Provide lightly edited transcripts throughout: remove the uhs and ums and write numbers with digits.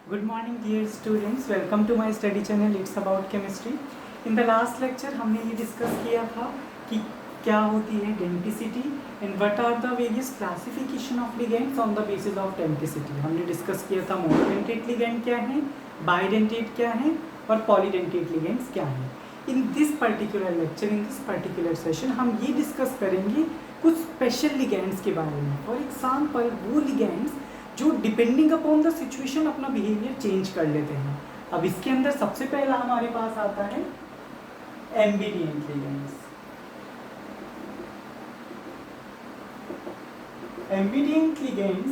Good morning dear students, welcome to my study channel. It's about chemistry. In the last lecture हमने ये discuss किया था कि क्या होती है denticity and what are the various classification of ligands on the basis of denticity. हमने discuss किया था मोनोडेंटेट लिगेंड क्या है, बाइडेंटेट क्या है और पॉलीडेंटेट लिगेंड्स क्या है. In this particular lecture, in this particular session हम ये डिस्कस करेंगे कुछ स्पेशल लिगेंड्स के बारे में. फॉर एग्जाम्पल वो लिगेंड्स जो डिपेंडिंग अपॉन द सिचुएशन अपना बिहेवियर चेंज कर लेते हैं. अब इसके अंदर सबसे पहला हमारे पास आता है एम्बिडिएंट लिगेंड्स. एम्बिडिएंट लिगेंड्स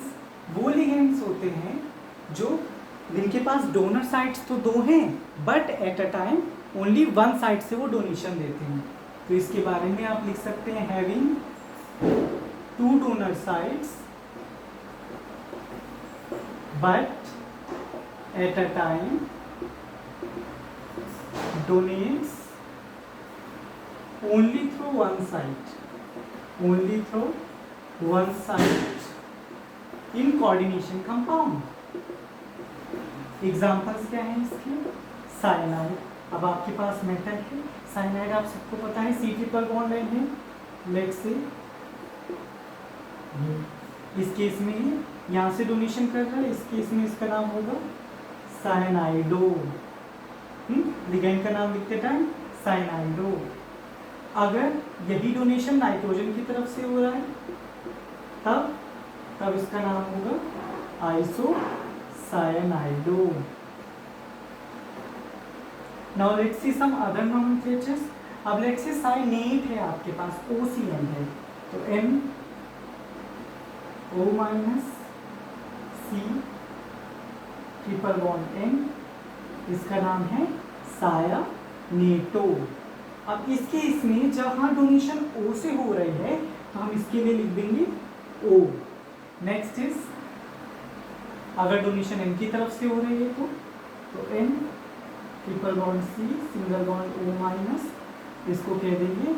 वो लिगेंड्स होते हैं जो जिनके पास डोनर साइट्स तो दो हैं but at a time only one side से वो डोनेशन देते हैं. तो इसके बारे में आप लिख सकते हैं having two donor sites but at a time donates only through one side in coordination compound. Examples क्या हैं इसके? साइनाइड. अब आपके पास मेटल है साइनाइड, आप सबको पता है सी ट्रिपल बॉन्ड है. लेट्स से इस केस में ही यहाँ से डोनेशन कर रहा है, इस केस में इसका नाम होगा साइनाइडो. लिगेंड का नाम लिखते टाइम साइनाइडो. अगर यही डोनेशन नाइट्रोजन की तरफ से हो रहा है तब इसका नाम होगा isocyanido. Now let's see some other nomenclatures. अब लेट्स से साइनेट है आपके पास, OCN है, तो N O minus C triple bond N, इसका नाम है सायानेटो. अब इसके इसमें जहाँ डोनेशन O से हो रही है तो हम इसके लिए लिख देंगे O. नेक्स्ट इज अगर डोनेशन N की तरफ से हो रही है तो N triple bond C single bond O minus, इसको कह देंगे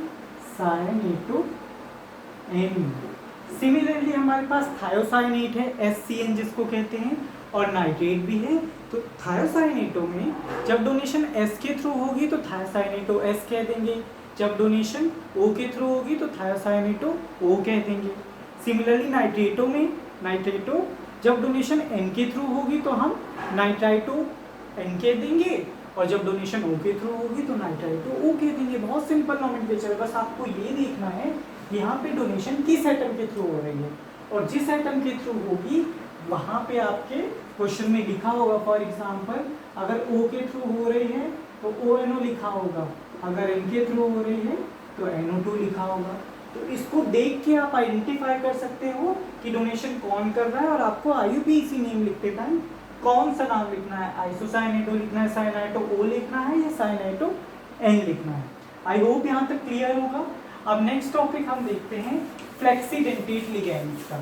सायानेटो N. सिमिलरली हमारे पास थायोसाइनेट है SCN जिसको कहते हैं, और नाइट्रेट भी है. तो थायोसाइनेटो में जब डोनेशन S के थ्रू होगी तो थायोसाइनेटो S कह देंगे, जब डोनेशन O के थ्रू होगी तो थायोसाइनेटो O कह देंगे. सिमिलरली नाइट्रेटो जब डोनेशन N के थ्रू होगी तो हम नाइट्राइटो N कह देंगे, और जब डोनेशन O के थ्रू होगी तो नाइट्राइटो O कह देंगे. बहुत सिंपल नोमेनक्लेचर है, बस आपको ये देखना है यहाँ पे डोनेशन किस एटम के थ्रू हो रही है, और जिस एटम के थ्रू होगी वहाँ पे आपके क्वेश्चन में लिखा होगा. फॉर एग्जांपल अगर O के थ्रू हो रही है तो ONO लिखा होगा, अगर N के थ्रू हो रही है तो NO2 लिखा होगा. तो इसको देख के आप आइडेंटिफाई कर सकते हो कि डोनेशन कौन कर रहा है, और आपको IUPAC नेम लिखते टाइम कौन सा नाम लिखना है, आइसोसाइनेटो लिखना है, साइनाइटो O लिखना है या साइनाइटो N लिखना है. आई होप यहाँ तक क्लियर होगा. अब नेक्स्ट टॉपिक हम देखते हैं फ्लेक्सीडेंटेट लिगेंड्स का.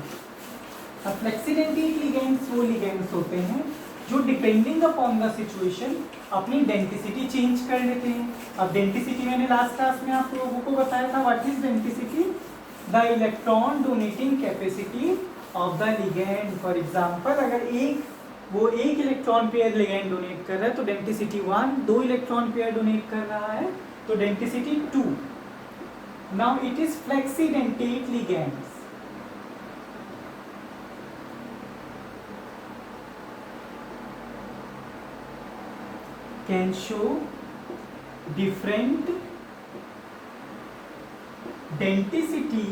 अब फ्लेक्सीडेंटेट लिगेंड्स वो लिगेंड्स होते हैं जो डिपेंडिंग अपॉन द सिचुएशन अपनी डेंटिसिटी चेंज कर लेते हैं. अब डेंटिसिटी मैंने लास्ट क्लास में आप लोगों को बताया था. What is denticity? The electron donating capacity of the ligand. For example अगर एक इलेक्ट्रॉन पेयर लिगेंड डोनेट कर रहा है तो डेंटिसिटी 1, 2 इलेक्ट्रॉन पेयर डोनेट कर रहा है तो denticity 2. Now it is flexidentate ligands. Can show different denticity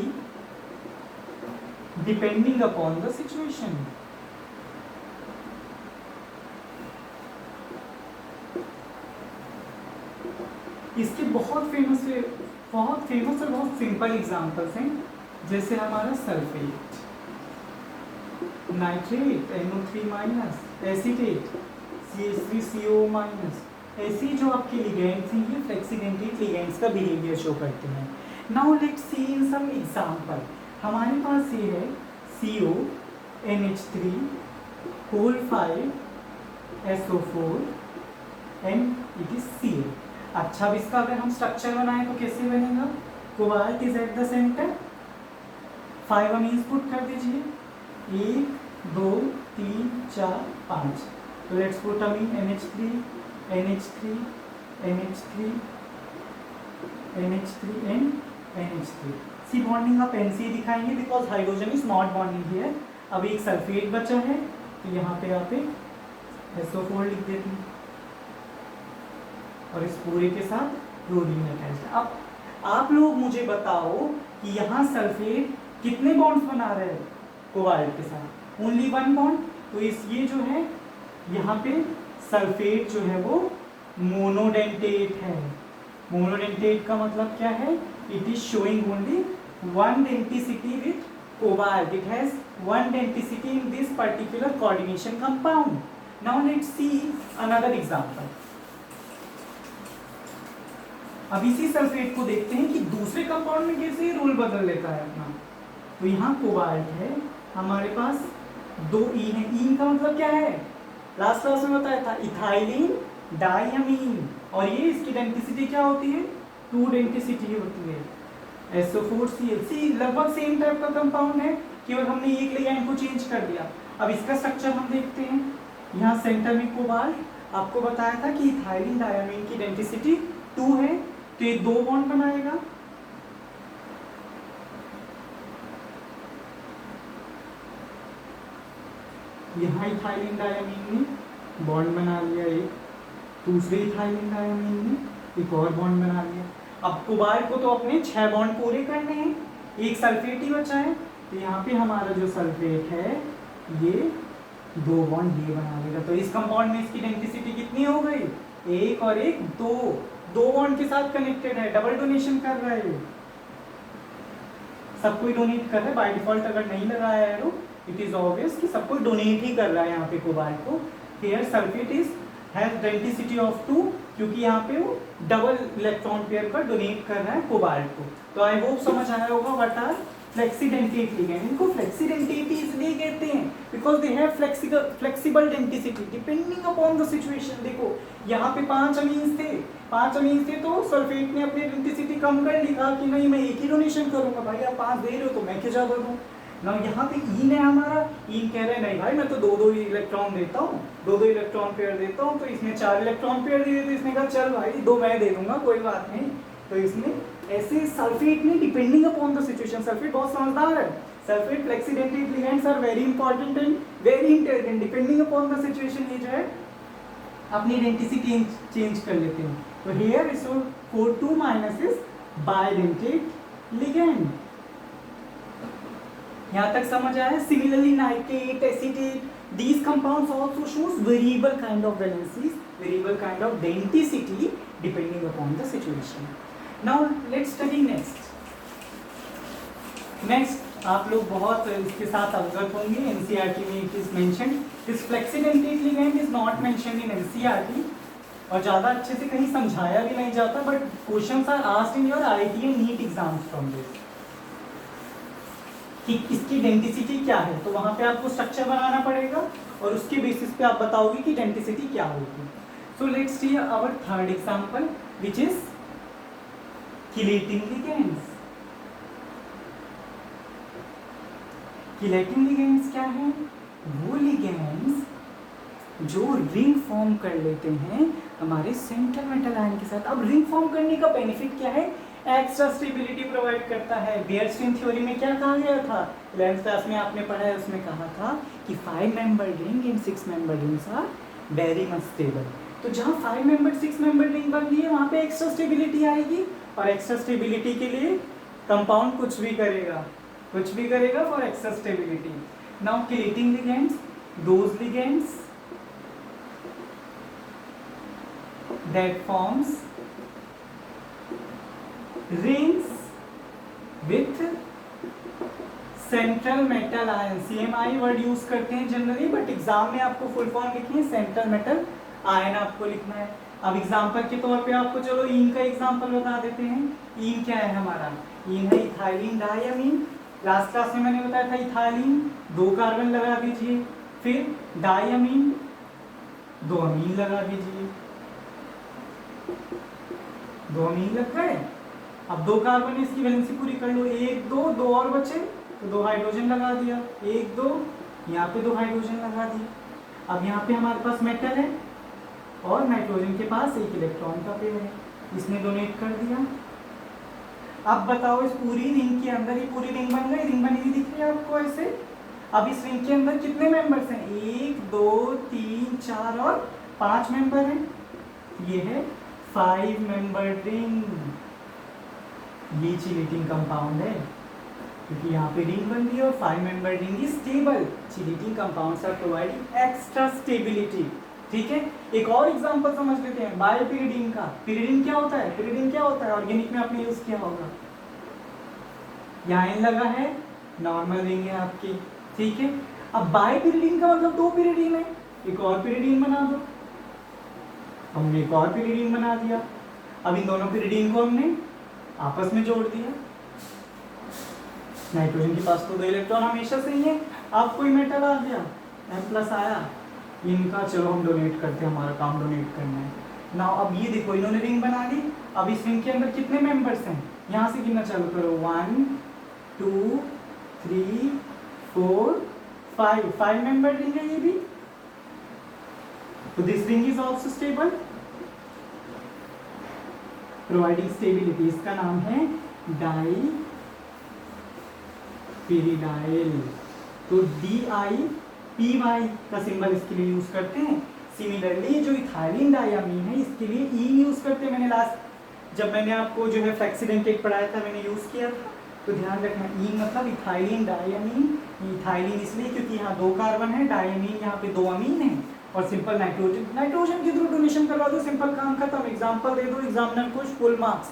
depending upon the situation. इसके बहुत फेमस और बहुत सिंपल एग्जांपल्स हैं, जैसे हमारा sulphate, nitrate NO3 minus, acetate CH3CO minus. ऐसी जो आपके लिगेंड्स हैं ये फ्लेक्सीडेंटेट लिगेंड्स का बिहेवियर शो करते हैं. Now let's see in some example. हमारे पास ये है CO NH3 whole 5 SO4 and it is Ca. अच्छा, अब इसका अगर हम स्ट्रक्चर बनाएं तो कैसे बनेगा? Cobalt is at the centre, 5 amines put कर दीजिए, 1 2 3 4 5, तो let's put amine NH3 NH3 NH3 NH3 and NH3। See bonding आप NC दिखाएंगे because hydrogen is not bonding here. अब एक सल्फेट बचा है तो यहाँ पे आप एक SO4 लिख देते हैं और इस पूरे के साथ क्लोरीन अटैच्ड। अब आप लोग मुझे बताओ कि यहाँ सल्फेट कितने बॉन्ड्स बना रहे हैं कोबाल्ट के साथ? Only one bond. तो इस ये जो है यहाँ पे सल्फेट जो है वो मोनोडेंटेट है। मोनोडेंटेट का मतलब क्या है? It is showing only one denticity with cobalt. It has one denticity in this particular coordination compound. Now let's see another example. अब इसी सल्फेट को देखते हैं कि दूसरे कंपाउंड में कैसे रोल बदल लेता है अपना। तो यहाँ कोबाल्ट है, हमारे पास दो ईन है। ईन का मतलब क्या है? लास्ट क्लास में बताया था, इथाइलिन डायमीन। और ये इसकी डेंसिटी क्या होती है? 2 डेंसिटी होती है। SO4Cl लगभग सेम टाइप का कंपाउंड है, केवल हमने एक लिगैंड को चेंज कर दिया। अब इसका स्ट्रक्चर हम देखते हैं। यहाँ सेंटर में कोबाल्ट, आपको बताया था कि इथाइलिन डायमीन की डेंसिटी 2 है, तो ये 2 बॉन्ड बनाएगा। यहाँ इथाइलिन डायमीन ने बॉन्ड बना लिया एक, दूसरे इथाइलिन डायमीन ने एक और बॉन्ड बना लिया। अब कोबाल्ट को तो अपने 6 बॉन्ड पूरे करने हैं, एक सल्फेट ही बचा है। तो यहाँ पे हमारा जो सल्फेट है ये 2 बॉन्ड ये बना लेगा। तो इस कंपाउंड में इसकी डेंसिटी कितनी हो गई? 1 और 1 2 बॉन्ड के साथ कनेक्टेड है, डबल डोनेशन कर रहा है। सब कोई डोनेट कर रहा है बाय डिफॉल्ट। अगर नहीं लगाया है तो इट इज ऑब्वियस कि सब कोई डोनेट ही कर रहा है यहाँ पे कोबाल्ट को। Here sulphate is has density of 2, क्योंकि यहाँ पे वो डबल इलेक्ट्रॉन पेयर का डोनेट कर रहा है कोबाल्ट को। तो आई होप समझ आया होगा व्हाट आर फ्लेक्सीडेंटेट लिगैंड। इनको फ्लेक्सीडेंटेट इसलिए कहते हैं because they have flexible density depending upon the situation. देखो यहाँ पे 5 अमीन्स थे तो सल्फेट ने अपनी डेंसिटी कम कर ली, कहा कि नहीं मैं एक ही डोनेशन करूंगा। भाई आप 5 दे रहे हो तो मैं क्या ज्यादा दूं ना। यहाँ पे ईन है हमारा, ईन कह रहे हैं नहीं भाई मैं तो 2 इलेक्ट्रॉन देता हूँ, 2 इलेक्ट्रॉन पेयर देता हूँ। तो इसने 4 इलेक्ट्रॉन पेयर दिए, तो इसने कहा चल भाई 2 मैं दे दूंगा, कोई बात नहीं। तो इसने ऐसे सल्फेट ने depending upon the situation, sulphate बहुत समझदार है। Sulphate flexidentate ligands are very important and very intelligent. Depending upon the situation ये जो है अपनी डेंसिटी चेंज कर लेते हैं। तो here SO4 minus is bidentate ligand. यहाँ तक समझ आया? Similarly nitrate, acetate, these compounds also shows variable kind of valencies, variable kind of denticity depending upon the situation. Now let's study next. Next आप लोग बहुत इसके साथ अवगत होंगे। NCERT में it is mentioned. This flexi-dentate ligand is not mentioned in NCERT और ज़्यादा अच्छे से कहीं समझाया भी नहीं जाता, but questions are asked in your IIT and NEET exams from this. कि इसकी डेंसिटी क्या है, तो वहां पे आपको स्ट्रक्चर बनाना पड़ेगा और उसके बेसिस पे आप बताओगे कि डेंसिटी क्या होगी। So let's see our third example which is chelating ligands. Chelating ligands क्या है? वो लिगैंड्स जो रिंग फॉर्म कर लेते हैं हमारे सेंट्रल मेटल आयन के साथ। अब रिंग फॉर्म करने का बेनिफिट क्या है? एक्स्ट्रा स्टेबिलिटी प्रोवाइड करता है। बेयरस्ट्रीम थ्योरी में क्या कहा गया था? 11th क्लास में आपने पढ़ा है, उसमें कहा था कि 5 member ring and 6 member rings are very much stable. तो जहाँ 5 मेंबर 6 मेंबर रिंग बन रही है वहाँ पे एक्स्ट्रा स्टेबिलिटी आएगी, और एक्स्ट्रा स्टेबिलिटी के लिए कंपाउंड कुछ भी करेगा for extra stability. Now chelating ligands, those ligands that forms rings with central metal ion। CMI word use करते हैं जनरली, बट एग्जाम में आपको फुल फॉर्म लिखनी है, सेंट्रल मेटल आयन आपको लिखना है। अब एग्जांपल के तौर पे आपको चलो ईन का एग्जांपल बता देते हैं। ईन क्या है हमारा? ईन है इथाइलिन डायमीन। लास्ट क्लास में मैंने बताया था इथाइलिन 2 कार्बन लगा दीजिए, फिर डायमीन 2 अमीन लगा दीजिए, 2 अमीन लग गए। अब 2 कार्बन इसकी वैलेंसी पूरी कर लो, 1 2 और बचे तो 2 हाइड्रोजन लगा दिया, 1 2 यहाँ पे 2 हाइड्रोजन लगा दिया। अब यहाँ पे हमारे पास मेटल है और नाइट्रोजन के पास एक इलेक्ट्रॉन का पेयर है, इसने डोनेट कर दिया। अब बताओ इस पूरी रिंग के अंदर, ये पूरी रिंग बन गई, रिंग बनी हुई दिख रही है आपको ऐसे। अब इस रिंग के अंदर कितने मेंबर्स हैं? 1 2 3 4 और 5 मेंबर हैं। ये है 5 मेंबर रिंग। ये चिलेटिंग कंपाउंड है क्योंकि यहाँ पे रिंग बन रही है और 5 member ring is stable. Chelating compounds are providing extra stability. ठीक है, एक और एग्जांपल समझ लेते हैं बायोपिरिडीन का। पिरिडीन क्या होता है? पिरिडीन क्या होता है? ऑर्गेनिक में आपने यूज किया होगा। यहाँ एन लगा है, नॉर्मल रिंग है आपकी। ठीक है, अब बायोपिरिडीन का मतलब 2 पिरिडीन है, एक और पिरिडीन बना दो। हमने एक और पिरिडीन बना दिया। अब इन दोनों पिरिडीन को हमने आपस में जोड़ दिया। नाइट्रोजन के पास तो 2 इलेक्ट्रॉन हमेशा से ही है। अब कोई मेटल आ गया, M+ आया, इनका चलो हम डोनेट करते हैं, हमारा काम डोनेट करना है ना। अब ये देखो इन्होंने रिंग बना ली। अब इस रिंग के अंदर कितने मेंबर्स हैं? यहाँ से गिनना चालू करो, 1 2 3 4 5 मेंबर रिंग है ये भी। तो this ring is also stable, providing stability. इसका नाम है डाई पिरिडाइल। तो DIPY का सिंबल इसके लिए यूज करते हैं। सिमिलरली जो इथाइलिन डायमीन है इसके लिए E यूज करते हैं। मैंने लास्ट जब मैंने आपको जो है फ्लेक्सिडेंटेट पढ़ाया था मैंने यूज किया था, तो ध्यान रखना E मतलब इथाइलिन डायमीन। इथाइलिन इसलिए क्योंकि यहाँ 2 कार्बन है, डायमीन यहाँ पे 2 अमीन है, और सिंपल नाइट्रोजन के थ्रू डोनेशन करवा दो, सिंपल काम खत्म, एग्जाम्पल दे दो, एग्जामिनर को फुल मार्क्स।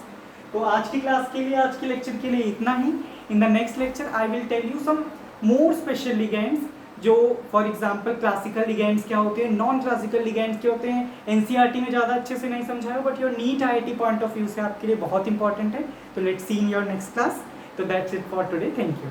तो आज की क्लास के लिए, आज के लेक्चर के लिए इतना ही। In the next lecture I will tell you some more special ligands, जो फॉर एग्जांपल क्लासिकल लिगेंड्स क्या होते हैं, नॉन क्लासिकल लिगेंड्स क्या होते हैं। एनसीईआरटी में ज़्यादा अच्छे से नहीं समझाया, but your NEET IIT point of view से आपके लिए बहुत इंपॉर्टेंट है। तो let's see in your next class. तो that's it for today, thank you.